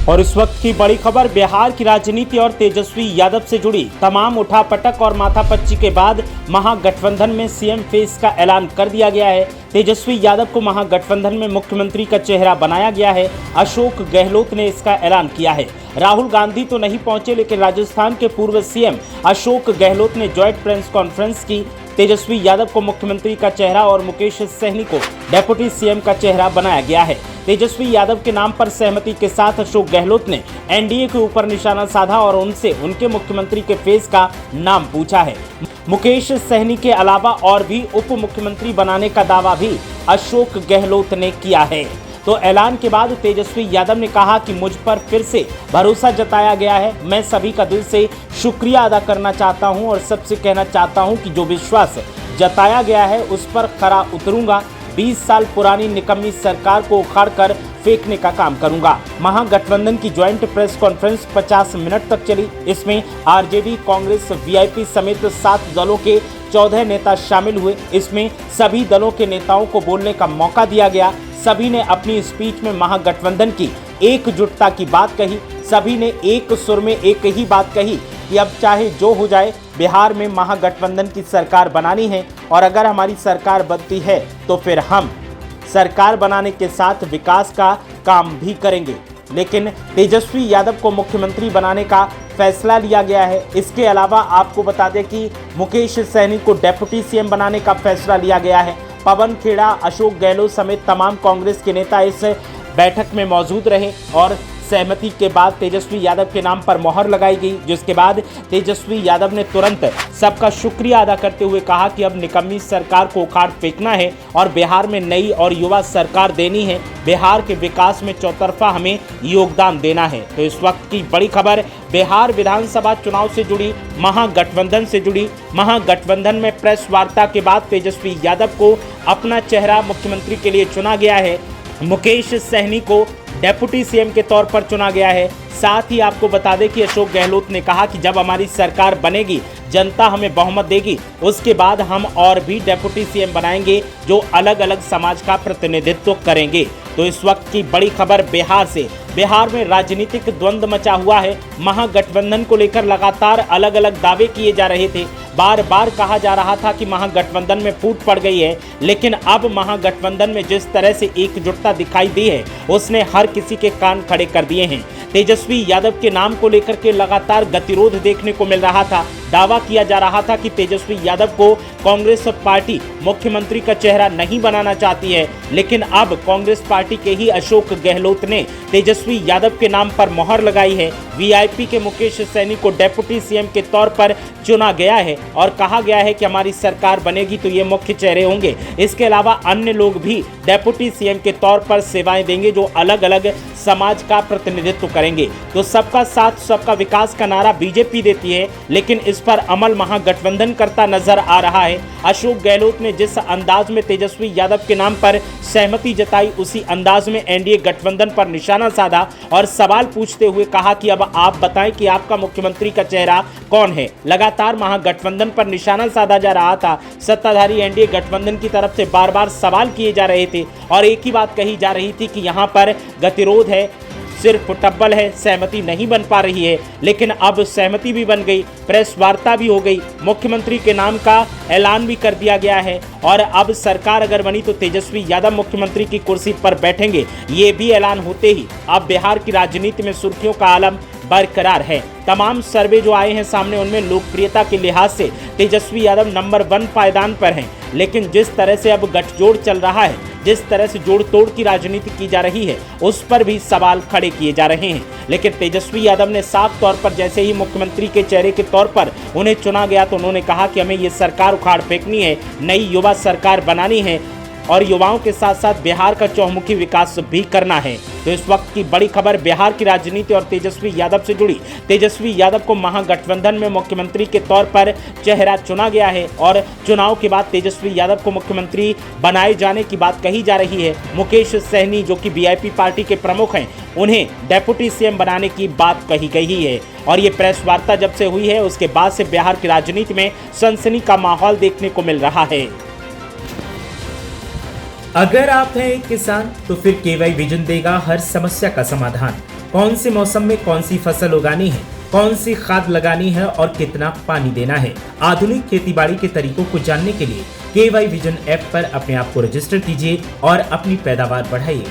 और इस वक्त की बड़ी खबर बिहार की राजनीति और तेजस्वी यादव से जुड़ी तमाम उठापटक और माथापच्ची के बाद महागठबंधन में सीएम फेस का ऐलान कर दिया गया है। तेजस्वी यादव को महागठबंधन में मुख्यमंत्री का चेहरा बनाया गया है। अशोक गहलोत ने इसका ऐलान किया है। राहुल गांधी तो नहीं पहुंचे, लेकिन राजस्थान के पूर्व सीएम अशोक गहलोत ने ज्वाइंट प्रेस कॉन्फ्रेंस की। तेजस्वी यादव को मुख्यमंत्री का चेहरा और मुकेश सहनी को डेप्यूटी सीएम का चेहरा बनाया गया है। तेजस्वी यादव के नाम पर सहमति के साथ अशोक गहलोत ने एनडीए के ऊपर निशाना साधा और उनसे उनके मुख्यमंत्री के फेस का नाम पूछा है। मुकेश सहनी के अलावा और भी उप मुख्यमंत्री बनाने का दावा भी अशोक गहलोत ने किया है। तो ऐलान के बाद तेजस्वी यादव ने कहा कि मुझ पर फिर से भरोसा जताया गया है। मैं सभी का दिल से शुक्रिया अदा करना चाहता हूं और सबसे कहना चाहता हूं कि जो विश्वास जताया गया है उस पर खरा उतरूंगा। 20 साल पुरानी निकम्मी सरकार को उखाड़कर फेंकने का काम करूंगा। महागठबंधन की ज्वाइंट प्रेस कॉन्फ्रेंस 50 मिनट तक चली। इसमें आरजेडी, कांग्रेस, वीआईपी समेत 7 दलों के 14 नेता शामिल हुए। इसमें सभी दलों के नेताओं को बोलने का मौका दिया गया। सभी ने अपनी स्पीच में महागठबंधन की एकजुटता की बात कही। सभी ने एक सुर में एक ही बात कही कि अब चाहे जो हो जाए, बिहार में महागठबंधन की सरकार बनानी है और अगर हमारी सरकार बनती है तो फिर हम सरकार बनाने के साथ विकास का काम भी करेंगे। लेकिन तेजस्वी यादव को मुख्यमंत्री बनाने का फैसला लिया गया है। इसके अलावा आपको बता दें कि मुकेश सहनी को डेप्यूटी सीएम बनाने का फैसला लिया गया है। पवन खेड़ा, अशोक गहलोत समेत तमाम कांग्रेस के नेता इस बैठक में मौजूद रहे और सहमति के बाद तेजस्वी यादव के नाम पर मोहर लगाई गई, जिसके बाद तेजस्वी यादव ने तुरंत सबका शुक्रिया अदा करते हुए कहा कि अब निकम्मी सरकार को उखाड़ फेंकना है और बिहार में नई और युवा सरकार देनी है। बिहार के विकास में चौतरफा हमें योगदान देना है। तो इस वक्त की बड़ी खबर बिहार विधानसभा चुनाव से जुड़ी, महागठबंधन से जुड़ी। महागठबंधन में प्रेस वार्ता के बाद तेजस्वी यादव को अपना चेहरा मुख्यमंत्री के लिए चुना गया है। मुकेश सहनी को डेप्यूटी सीएम के तौर पर चुना गया है। साथ ही आपको बता दें कि अशोक गहलोत ने कहा कि जब हमारी सरकार बनेगी, जनता हमें बहुमत देगी, उसके बाद हम और भी डेप्यूटी सीएम बनाएंगे जो अलग अलग समाज का प्रतिनिधित्व करेंगे। तो इस वक्त की बड़ी खबर बिहार से। बिहार में राजनीतिक द्वंद्व मचा हुआ है। महागठबंधन को लेकर लगातार अलग अलग दावे किए जा रहे थे। बार बार कहा जा रहा था कि महागठबंधन में फूट पड़ गई है, लेकिन अब महागठबंधन में जिस तरह से एकजुटता दिखाई दी है उसने हर किसी के कान खड़े कर दिए हैं। तेजस्वी यादव के नाम को लेकर के लगातार गतिरोध देखने को मिल रहा था। दावा किया जा रहा था कि तेजस्वी यादव को कांग्रेस पार्टी मुख्यमंत्री का चेहरा नहीं बनाना चाहती है, लेकिन अब कांग्रेस पार्टी के ही अशोक गहलोत ने तेजस्वी यादव के नाम पर मोहर लगाई है। वीआईपी के मुकेश सहनी को डेप्यूटी सीएम के तौर पर चुना गया है और कहा गया है कि हमारी सरकार बनेगी तो ये मुख्य चेहरे होंगे। इसके अलावा अन्य लोग भी डेप्यूटी सीएम के तौर पर सेवाएं देंगे जो अलग अलग समाज का प्रतिनिधित्व करेंगे। तो सबका साथ सबका विकास का नारा बीजेपी देती है, लेकिन इस पर अमल महागठबंधन करता नजर आ रहा है। अशोक गहलोत ने जिस अंदाज में तेजस्वी यादव के नाम पर सहमति जताई, उसी अंदाज में एनडीए गठबंधन पर निशाना साधा और सवाल पूछते हुए कहा कि अब आप बताएं कि आपका मुख्यमंत्री का चेहरा कौन है। लगातार महागठबंधन पर निशाना साधा जा रहा था। सत्ताधारी एनडीए गठबंधन की तरफ से बार बार सवाल किए जा रहे थे और एक ही बात कही जा रही थी कि यहाँ पर गतिरोध है, सिर्फ टब्बल है, सहमति नहीं बन पा रही है। लेकिन अब सहमति भी बन गई, प्रेस वार्ता भी हो गई, मुख्यमंत्री के नाम का ऐलान भी कर दिया गया है और अब सरकार अगर बनी तो तेजस्वी यादव मुख्यमंत्री की कुर्सी पर बैठेंगे। ये भी ऐलान होते ही अब बिहार की राजनीति में सुर्खियों का आलम बरकरार है। तमाम सर्वे जो आए हैं सामने, उनमें लोकप्रियता के लिहाज से तेजस्वी यादव नंबर 1 पायदान पर हैं। लेकिन जिस तरह से अब गठजोड़ चल रहा है, जिस तरह से जोड़ तोड़ की राजनीति की जा रही है, उस पर भी सवाल खड़े किए जा रहे हैं। लेकिन तेजस्वी यादव ने साफ तौर पर जैसे ही मुख्यमंत्री के चेहरे के तौर पर उन्हें चुना गया तो उन्होंने कहा कि हमें ये सरकार उखाड़ फेंकनी है, नई युवा सरकार बनानी है और युवाओं के साथ साथ बिहार का चौमुखी विकास भी करना है। तो इस वक्त की बड़ी खबर बिहार की राजनीति और तेजस्वी यादव से जुड़ी। तेजस्वी यादव को महागठबंधन में मुख्यमंत्री के तौर पर चेहरा चुना गया है और चुनाव के बाद तेजस्वी यादव को मुख्यमंत्री बनाए जाने की बात कही जा रही है। मुकेश सहनी जो कि वीआईपी पार्टी के प्रमुख हैं, उन्हें डेप्यूटी सीएम बनाने की बात कही गई है और ये प्रेस वार्ता जब से हुई है उसके बाद से बिहार की राजनीति में सनसनी का माहौल देखने को मिल रहा है। अगर आप हैं एक किसान तो फिर केवाई विजन देगा हर समस्या का समाधान। कौन से मौसम में कौन सी फसल उगानी है, कौन सी खाद लगानी है और कितना पानी देना है। आधुनिक खेतीबाड़ी के तरीकों को जानने के लिए KY विजन ऐप पर अपने आप को रजिस्टर कीजिए और अपनी पैदावार बढ़ाइए।